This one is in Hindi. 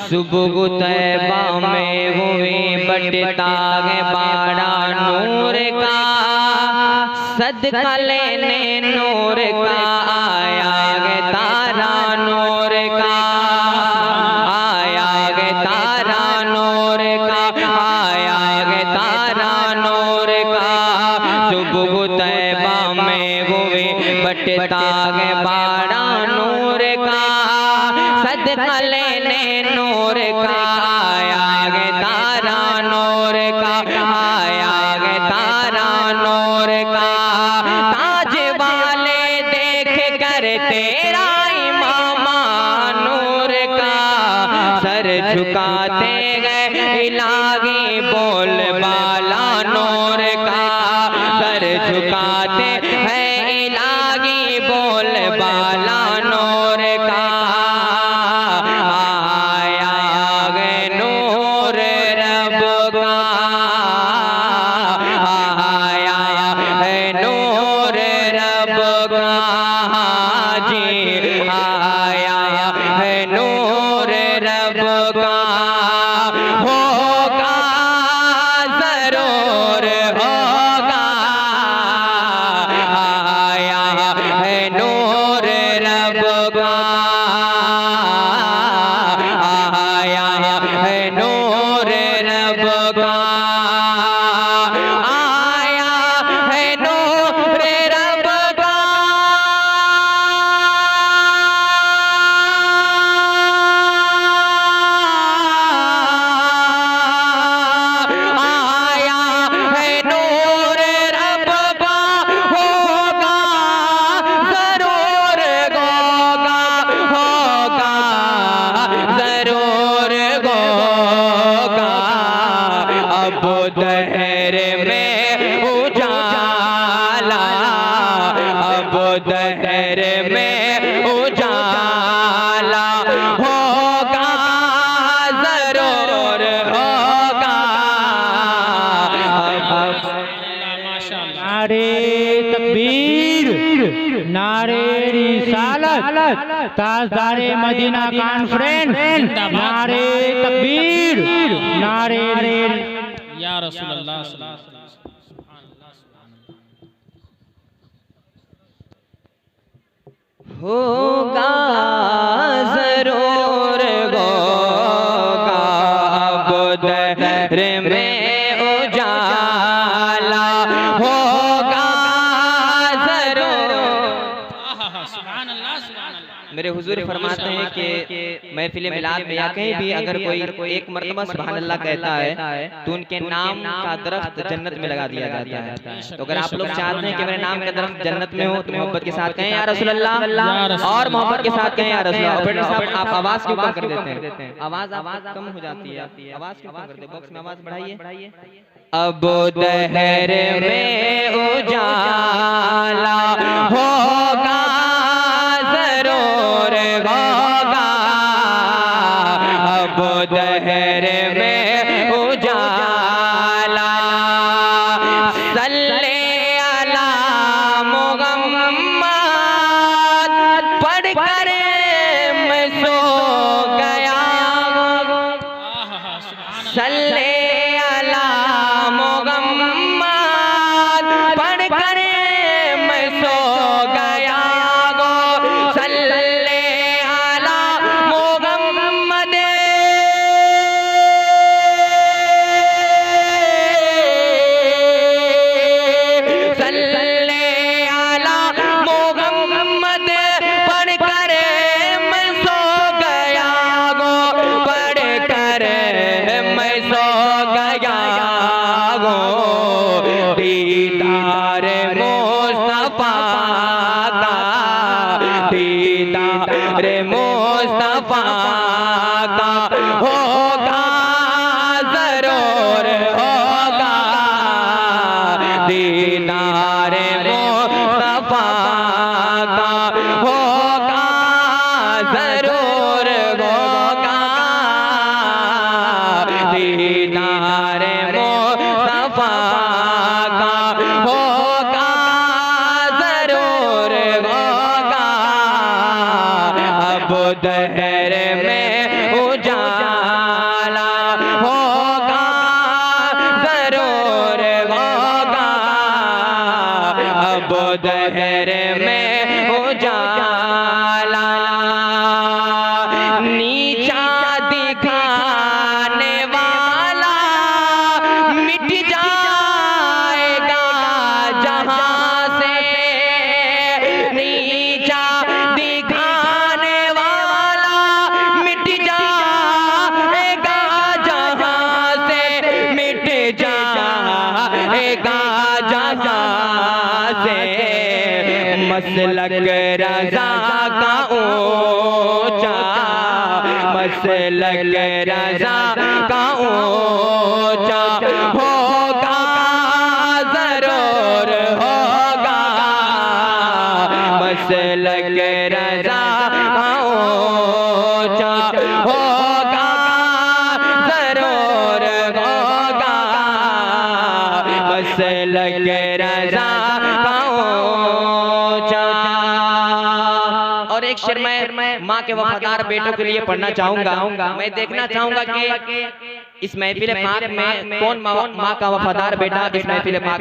सुबह तैबा में हुई बटता है बाड़ा नूर का, सदका लेने नूर का आया है तारा नूर का, आया है तारा नूर का, आया है तारा नूर का। सुबह तैबा में हुई बटता है बाड़ा नूर का, सदका लेने नूर का आया है तारा नूर का, आया है तारा नूर का। ताज वाले देख कर तेरा इमामा नूर का, सर झुकाते गए इलाही बोल बाला नूर का, सर झुकाते हैं इलाही बोल बाला नूर का। दहर में उजाला, अब दहर में उजाला होगा, जरूर होगा। नारे तकबीर, नारे रिसालत, ताजदारे मदीना कॉन्फ्रेंस, नारे तकबीर, नारे या रसूलल्लाह। होगा जरूर होगा, अब दहर में उजाला होगा जरूर। मेरे हुजूर फरमाते हैं कि महफिल मिलाद में या कहीं भी अगर कोई एक मर्तबा सुभान अल्लाह कहता है तो उनके नाम का दरख्त जन्नत में लगा दिया जाता है। तो अगर आप लोग चाहते हैं कि मेरे नाम का दरख्त जन्नत में हो तो मोहब्बत के साथ कहें या रसूल अल्लाह, और मोहब्बत के साथ कहें या रसूल अल्लाह। ऑपरेटर साहब आप आवाज क्यों कम कर देते हैं? आवाज कम हो जाती है, आवाज क्यों कम कर देते? बॉक्स में आवाज बढ़ाइए। अब दहर में उजाला होगा, जरूर होगा, अब दहर में उजाला। सल्ले अला मुहम्मद पढ़कर मैं सो गया, सल्ले अला मुहम्मद पढ़कर मैं सो गया गो, सल्ले अला मुहम्मद, सल्ले अला मुहम्मद पढ़कर मैं सो गया गो, पढ़कर मैं सो रज़ा का ऊंचा होगा, जरूर होगा। मसलक रज़ा का ऊंचा होगा, जरूर होगा। मसलक रज़ा का ऊंचा। और एक शेर मैं माँ के वफादार बेटों के लिए पढ़ना चाहूंगा। मैं देखना चाहूंगा कि इस महफिल पाक में कौन माँ का वफादार बेटा इस महफिल पाक